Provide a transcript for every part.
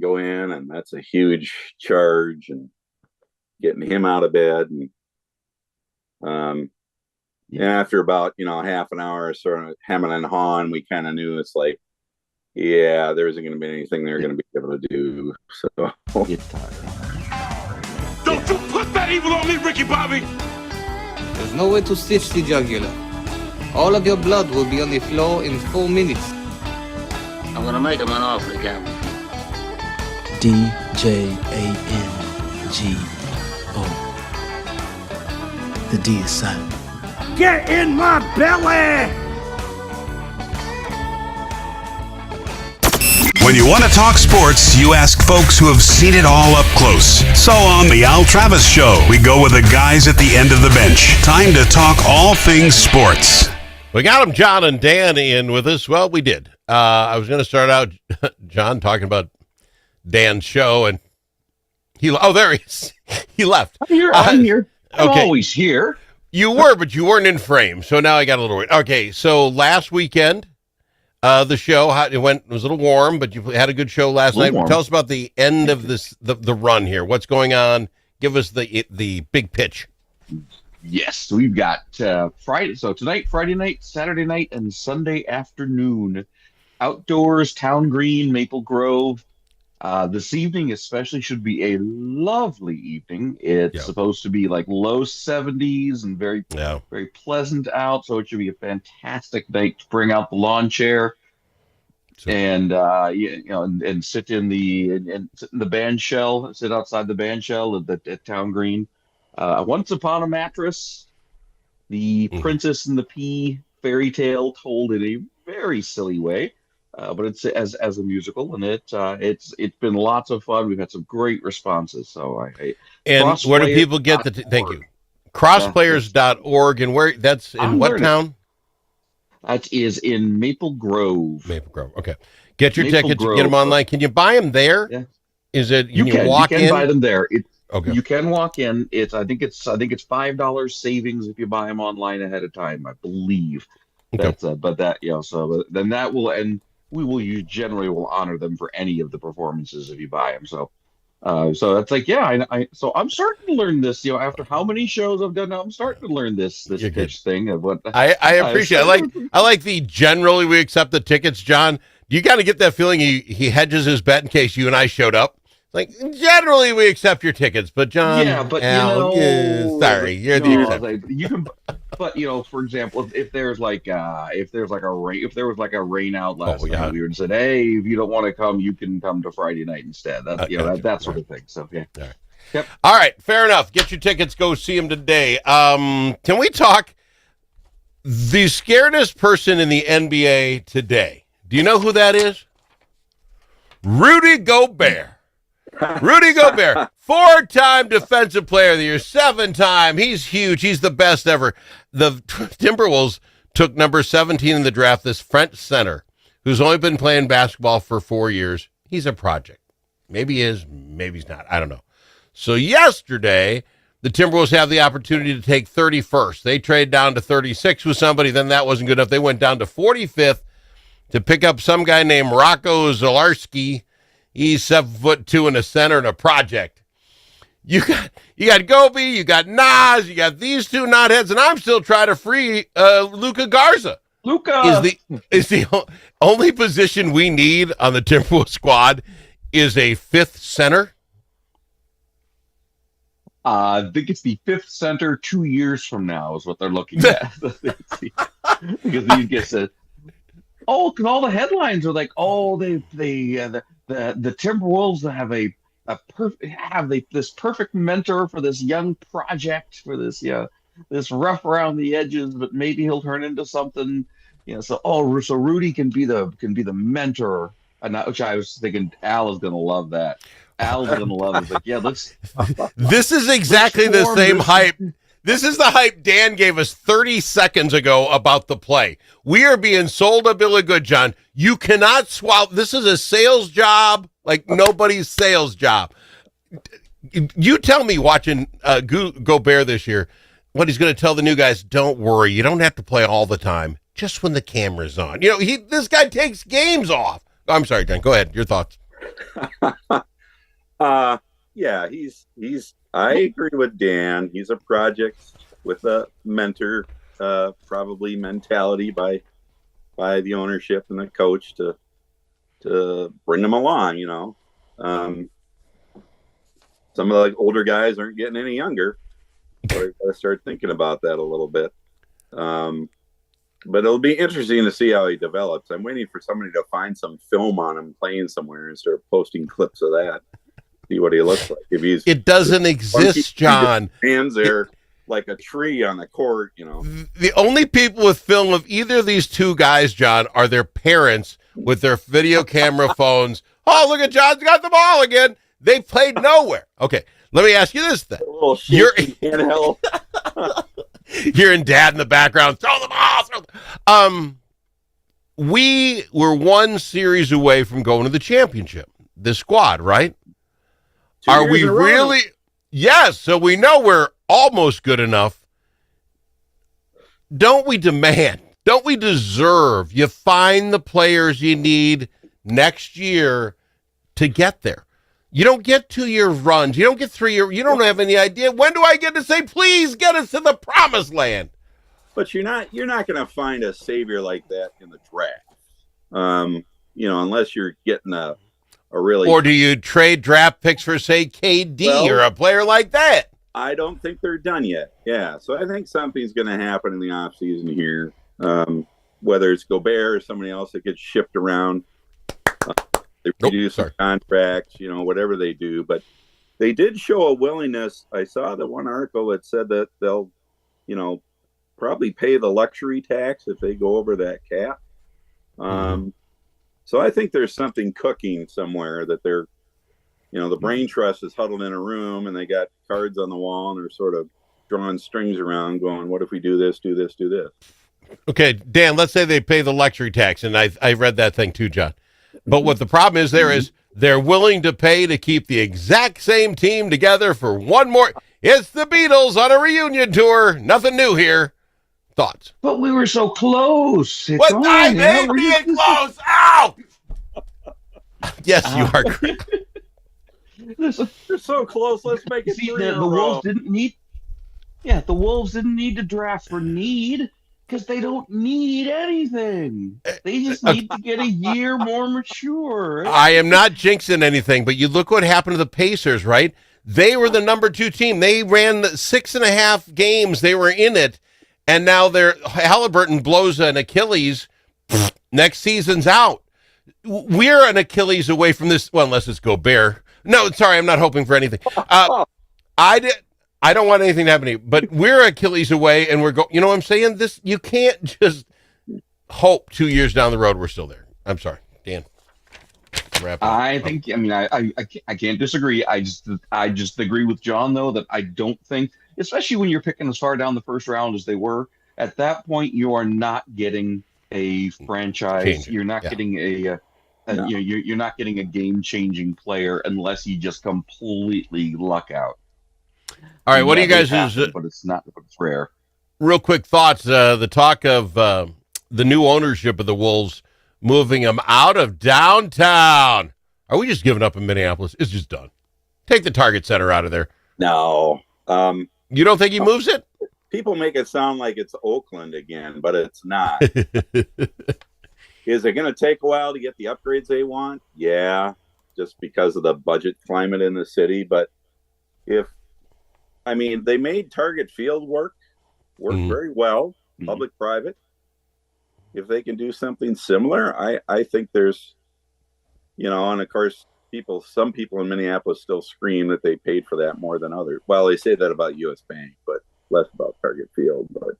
go in, and that's a huge charge, and getting him out of bed. And after about, half an hour sort of hemming and hawing, we kind of knew it's like, yeah, there isn't going to be anything they're going to be able to do. So Don't you put that evil on me, Ricky Bobby! There's nowhere to sit, the jugular. All of your blood will be on the floor in 4 minutes. I'm gonna make him an offer again. DJANGO. The D is silent. Get in my belly! When you want to talk sports, you ask folks who have seen it all up close. So on The Al Travis Show, we go with the guys at the end of the bench. Time to talk all things sports. We got them, John and Dan, in with us. Well, we did. I was going to start out, John, talking about Dan's show, and there he is. He left. I'm here. I'm okay. always here. You were, but you weren't in frame, so now I got a little worried. Okay, so last weekend, the show, it was a little warm, but you had a good show last night. Warm. Tell us about the end of the run here. What's going on? Give us the big pitch. Yes, we've got Friday. So tonight, Friday night, Saturday night, and Sunday afternoon, outdoors, Town Green, Maple Grove. This evening especially should be a lovely evening. It's supposed to be like low 70s and very pleasant out. So it should be a fantastic night to bring out the lawn chair and sit in the band shell, sit outside the band shell at Town Green. Once Upon a Mattress, the Princess and the Pea fairy tale told in a very silly way. But it's as a musical, and it's been lots of fun. We've had some great responses. So and where do people get the? Thank you. Crossplayers.org, and where that's in what town? That is in Maple Grove. Maple Grove. Okay, get your tickets. Get them online. Can you buy them there? Yeah. Is it? You can buy them there. Okay. You can walk in. I think it's $5 savings if you buy them online ahead of time. I believe. Okay. Then that will end. You generally will honor them for any of the performances if you buy them. So that's like, so I'm starting to learn this, after how many shows I've done now, I'm starting to learn this pitch thing of what I appreciate. I like the generally we accept the tickets, John. You got to get that feeling he hedges his bet in case you and I showed up. Like, generally we accept your tickets, but John, sorry, you're the exception. You can, but for example, if there was like a rain out last night, we would have said, hey, if you don't want to come, you can come to Friday night instead. That sort of thing. So yeah. All right. Yep. All right, fair enough. Get your tickets. Go see them today. Can we talk the scaredest person in the NBA today? Do you know who that is? Rudy Gobert. Rudy Gobert, 4-time Defensive Player of the Year, 7-time. He's huge. He's the best ever. The Timberwolves took number 17 in the draft, this French center, who's only been playing basketball for 4 years. He's a project. Maybe he is, maybe he's not. I don't know. So yesterday, the Timberwolves have the opportunity to take 31st. They trade down to 36 with somebody. Then that wasn't good enough. They went down to 45th to pick up some guy named Rocco Zolarsky. He's 7'2" in a center and a project. You got Gobi, you got Nas, you got these two knotheads, and I'm still trying to free Luka Garza. Luka is the only position we need on the Timberwolves squad is a fifth center. I think it's the fifth center 2 years from now is what they're looking at. Because these guys said, because all the headlines are like, the Timberwolves have this perfect mentor for this young project, for this rough around the edges, but maybe he'll turn into something. So Rudy can be the mentor, which I was thinking Al is gonna love that. Al's gonna love it. Like, let's. This is exactly the same hype. This is the hype Dan gave us 30 seconds ago about the play. We are being sold a bill of good, John. You cannot swallow. This is a sales job like nobody's sales job. You tell me watching Gobert this year, what he's going to tell the new guys, don't worry, you don't have to play all the time, just when the camera's on. This guy takes games off. I'm sorry, John, go ahead. Your thoughts. Yeah, I agree with Dan. He's a project with a mentor, probably mentality by the ownership and the coach to bring them along, some of the older guys aren't getting any younger. So I gotta start thinking about that a little bit. But it'll be interesting to see how he develops. I'm waiting for somebody to find some film on him playing somewhere and start posting clips of that. See what he looks like. If he's It doesn't exist, John. Hands there like a tree on the court, The only people with film of either of these two guys, John, are their parents with their video camera phones. Oh, look at John's got the ball again. They played nowhere. Okay, let me ask you this then. You're handheld. Hearing Dad in the background, throw the ball. We were one series away from going to the championship. The squad, right? 2 Are years we in a row. really? Yes. So we know we're almost good enough. Don't we demand? Don't we deserve? You find the players you need next year to get there. You don't get 2-year runs. You don't get 3-year. You don't have any idea. When do I get to say, please get us to the promised land? But you're not going to find a savior like that in the draft. Unless you're getting a really. Or do you trade draft picks for, say, KD Well, or a player like that? I don't think they're done yet. Yeah. So I think something's going to happen in the offseason here. Whether it's Gobert or somebody else that gets shipped around. They reduce some contracts, whatever they do. But they did show a willingness. I saw the one article that said that they'll, probably pay the luxury tax if they go over that cap. So I think there's something cooking somewhere that they're, the brain trust is huddled in a room and they got cards on the wall and they're sort of drawing strings around going, what if we do this, do this, do this? Okay, Dan, let's say they pay the luxury tax. And I read that thing too, John. But what the problem is is they're willing to pay to keep the exact same team together for one more. It's the Beatles on a reunion tour. Nothing new here. Thoughts? But we were so close. It's What? on, I yeah, hate we're being just- close. Ow! Yes, you are. They're so close. Let's make it See, 3 in a the row. Wolves didn't need. Yeah, the Wolves didn't need to draft for need because they don't need anything. They just need to get a year more mature. I am not jinxing anything, but you look what happened to the Pacers, right? They were the number 2 team. They ran 6.5 games. They were in it. And now Halliburton blows an Achilles. Next season's out. We're an Achilles away from this. Well, unless it's Gobert. No, sorry, I'm not hoping for anything. I don't want anything to happen to you, but we're Achilles away, and we're going. You know what I'm saying? You can't just hope 2 years down the road we're still there. I'm sorry, Dan. Wrap up. I think. I mean, I can't disagree. I just agree with John though that I don't think, especially when you're picking as far down the first round as they were, at that point you are not getting a franchise. Changer. You're not getting No. you're not getting a game-changing player unless you just completely luck out. All right, what do you guys' But it's not. But it's rare. real quick thoughts? The talk of the new ownership of the Wolves moving them out of downtown. Are we just giving up in Minneapolis? It's just done. Take the Target Center out of there. No. You don't think he moves it? People make it sound like it's Oakland again, but it's not. Is it going to take a while to get the upgrades they want? Yeah, just because of the budget climate in the city. But they made Target Field work very well, public-private. If they can do something similar, I think there's, and of course, some people in Minneapolis still scream that they paid for that more than others. Well, they say that about U.S. Bank, but less about Target Field. But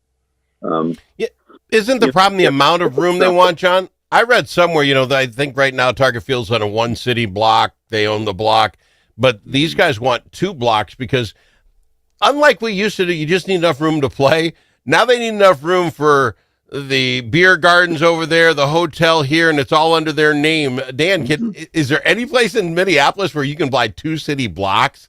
Isn't the problem the amount of room they want, John? I read somewhere, that I think right now Target Field's on a 1-city block. They own the block. But these guys want 2 blocks because unlike we used to do, you just need enough room to play. Now they need enough room for the beer gardens over there, the hotel here, and it's all under their name. Dan, is there any place in Minneapolis where you can buy 2-city blocks?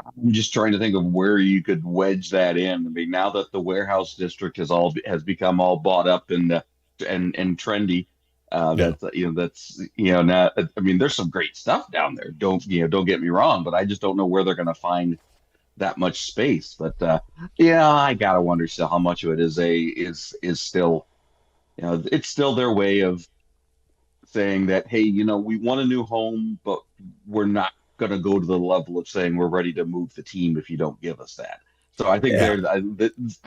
I'm just trying to think of where you could wedge that in. I mean, now that the warehouse district has become all bought up and trendy, Not, I mean, there's some great stuff down there. Don't get me wrong, but I just don't know where they're going to find that much space. But I gotta wonder still how much of it is still, it's still their way of saying that, hey, we want a new home, but we're not going to go to the level of saying we're ready to move the team if you don't give us that. So I think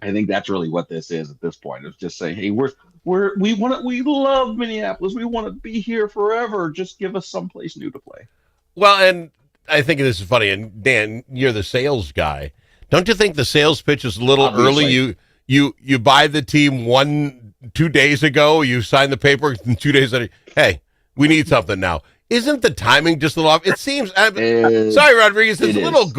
I think that's really what this is at this point. It's just saying, hey, we love Minneapolis. We want to be here forever. Just give us someplace new to play. Well, and I think this is funny. And Dan, you're the sales guy. Don't you think the sales pitch is a little early? You buy the team 2 days ago. You sign the paper, and 2 days later, hey, we need something now. Isn't the timing just a little off? It seems. Sorry, Rodriguez. It's a little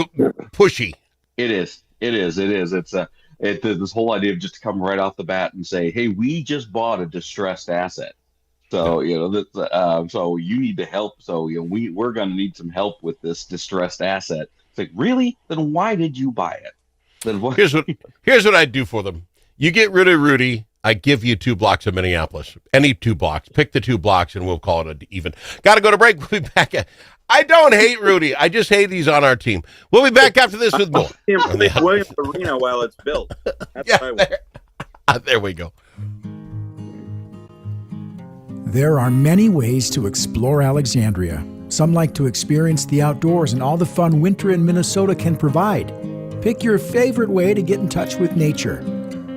pushy. It is. It's this whole idea of just to come right off the bat and say, hey, we just bought a distressed asset. So, so you need to help. So, we're going to need some help with this distressed asset. It's like, really? Then why did you buy it? Then what? Here's what I'd do for them. You get rid of Rudy. I give you 2 blocks of Minneapolis. Any 2 blocks. Pick the 2 blocks and we'll call it even. Got to go to break. We'll be back. I don't hate Rudy. I just hate he's on our team. We'll be back after this with more. Williams Arena while it's built. That's what I want. There we go. There are many ways to explore Alexandria. Some like to experience the outdoors and all the fun winter in Minnesota can provide. Pick your favorite way to get in touch with nature.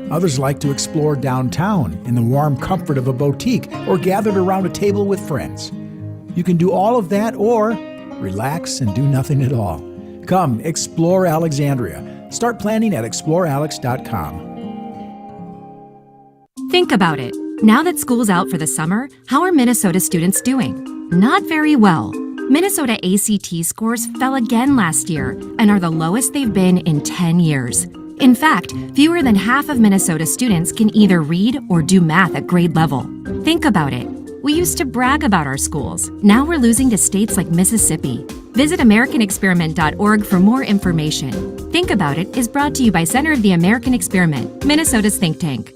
Others like to explore downtown in the warm comfort of a boutique or gathered around a table with friends. You can do all of that or relax and do nothing at all. Come explore Alexandria. Start planning at explorealex.com. Think about it. Now that school's out for the summer, how are Minnesota students doing? Not very well. Minnesota ACT scores fell again last year and are the lowest they've been in 10 years. In fact, fewer than half of Minnesota students can either read or do math at grade level. Think about it. We used to brag about our schools. Now we're losing to states like Mississippi. Visit AmericanExperiment.org for more information. Think About It is brought to you by Center of the American Experiment, Minnesota's think tank.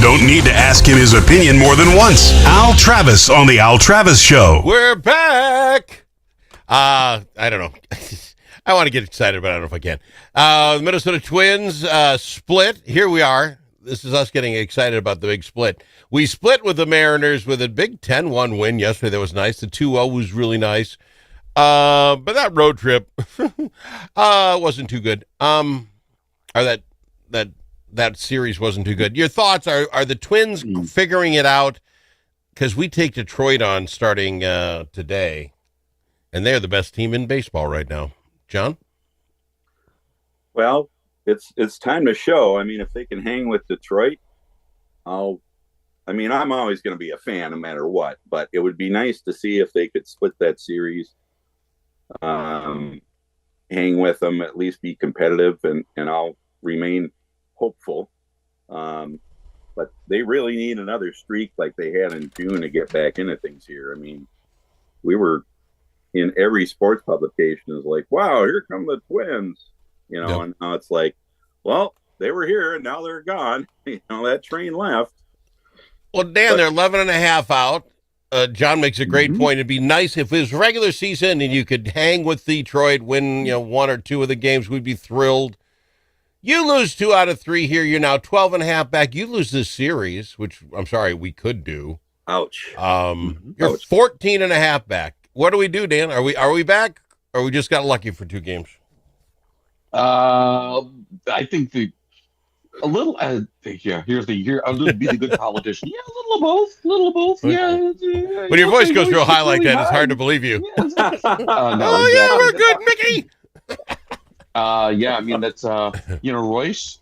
Don't need to ask him his opinion more than once. Al Travis on the Al Travis Show. We're back. I don't know. I want to get excited, but I don't know if I can. The Minnesota Twins split. Here we are. This is us getting excited about the big split. We split with the Mariners with a big 10-1 win yesterday. That was nice. The 2-0 was really nice. But that road trip wasn't too good. Or that series wasn't too good. Your thoughts are the Twins figuring it out? because we take Detroit on starting today, and they're the best team in baseball right now. John? Well, it's time to show. I mean, if they can hang with Detroit, I'm always going to be a fan no matter what, but it would be nice to see if they could split that series, hang with them, at least be competitive, and I'll remain hopeful. But they really need another streak like they had in June to get back into things here. I mean, we were in every sports publication is like, wow, here come the Twins, Yep. And now it's like, well, they were here and now they're gone. That train left. Well, Dan, they're 11.5 out. John makes a great point. It'd be nice if it was regular season and you could hang with Detroit, win, one or two of the games. We'd be thrilled. You lose 2 out of 3 here. You're now 12.5 back. You lose this series, which I'm sorry we could do. Ouch. You're Ouch. 14.5 back. What do we do, Dan? Are we back? Or we just got lucky for 2 games? I think here's the year. I'll be the good politician. Yeah, a little of both. Yeah. When your voice goes real high like that, it's hard to believe you. No, Oh, yeah, we're good, Mickey. Yeah, I mean that's Royce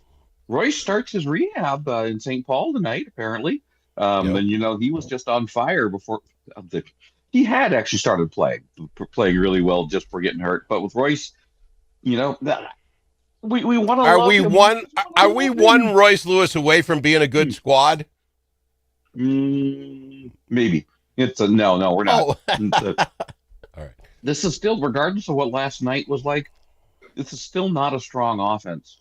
starts his rehab in St. Paul tonight apparently, and he was just on fire before he had actually started playing really well just for getting hurt. But with Royce, that we want to. Are we one Royce Lewis away from being a good squad? Maybe it's a no. We're not. Oh. All right. This is still, regardless of what last night was like, this is still not a strong offense.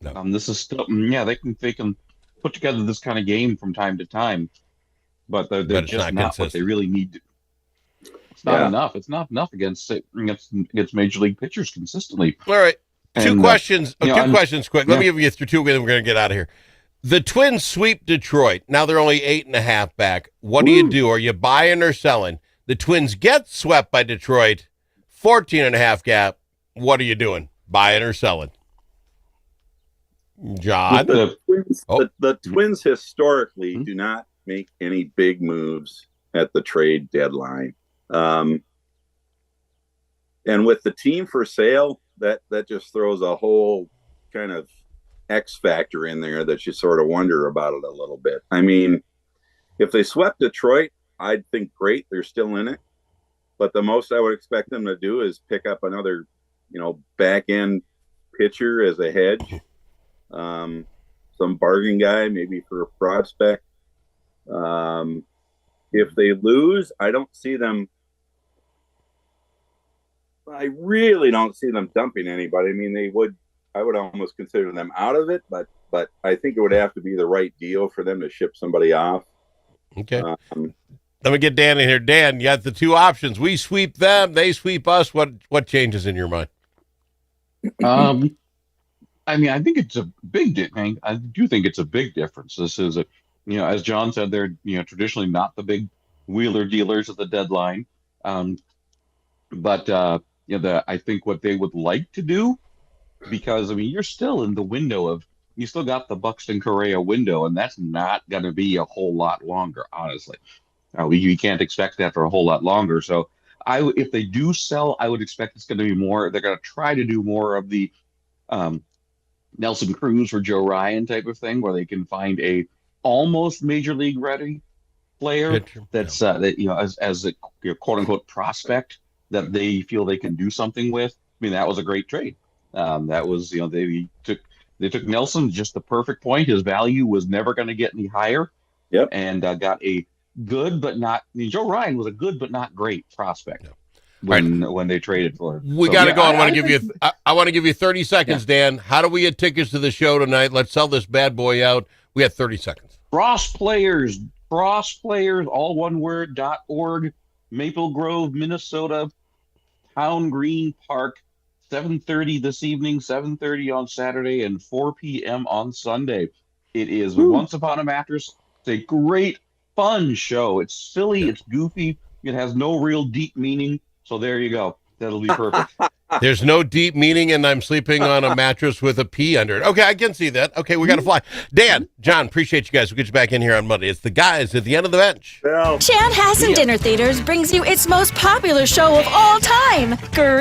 No. This is still, they can put together this kind of game from time to time, but they're just not what they really need to. It's not enough. It's not enough against major league pitchers consistently. All right. Two questions quick. Yeah. Let me give you 2, and then we're going to get out of here. The Twins sweep Detroit. Now they're only 8.5 back. What do you do? Are you buying or selling? The Twins get swept by Detroit, 14.5 gap. What are you doing? Buying or selling? John? The Twins historically do not make any big moves at the trade deadline. And with the team for sale, that just throws a whole kind of X factor in there that you sort of wonder about it a little bit. I mean, if they swept Detroit, I'd think great, they're still in it. But the most I would expect them to do is pick up another, back end pitcher as a hedge. Some bargain guy, maybe for a prospect. If they lose, I really don't see them dumping anybody. I mean, I would almost consider them out of it, but I think it would have to be the right deal for them to ship somebody off. Okay. Let me get Dan in here. Dan, you got the 2 options. We sweep them, they sweep us. What changes in your mind? I mean, I think it's a big difference. I do think it's a big difference. This is as John said, they're traditionally not the big wheeler dealers at the deadline, but I think what they would like to do, because you're still in the window of, you still got the Buxton Correa window, and that's not going to be a whole lot longer, honestly. You can't expect that for a whole lot longer. So if they do sell, I would expect it's going to be more. They're going to try to do more of the Nelson Cruz or Joe Ryan type of thing, where they can find a almost major league ready player that's as a quote unquote prospect that they feel they can do something with. I mean, that was a great trade. That was they took Nelson, just the perfect point. His value was never going to get any higher. Yep. And got a good but not. Joe Ryan was a good but not great prospect. Yep. When they traded for him. We got to go. I want to give you 30 seconds, Dan. How do we get tickets to the show tonight? Let's sell this bad boy out. We have 30 seconds. Cross Players, all one word, .org, Maple Grove, Minnesota, Town Green Park, 7:30 this evening, 7:30 on Saturday, and 4 p.m. on Sunday. It is Once Upon a Mattress. It's a great, fun show. It's silly. It's goofy. It has no real deep meaning. So there you go. That'll be perfect. There's no deep meaning, and I'm sleeping on a mattress with a pea under it. Okay, I can see that. Okay, we got to fly. Dan, John, appreciate you guys. We'll get you back in here on Monday. It's the guys at the end of the bench. Chanhassen Dinner Theaters brings you its most popular show of all time, Grease.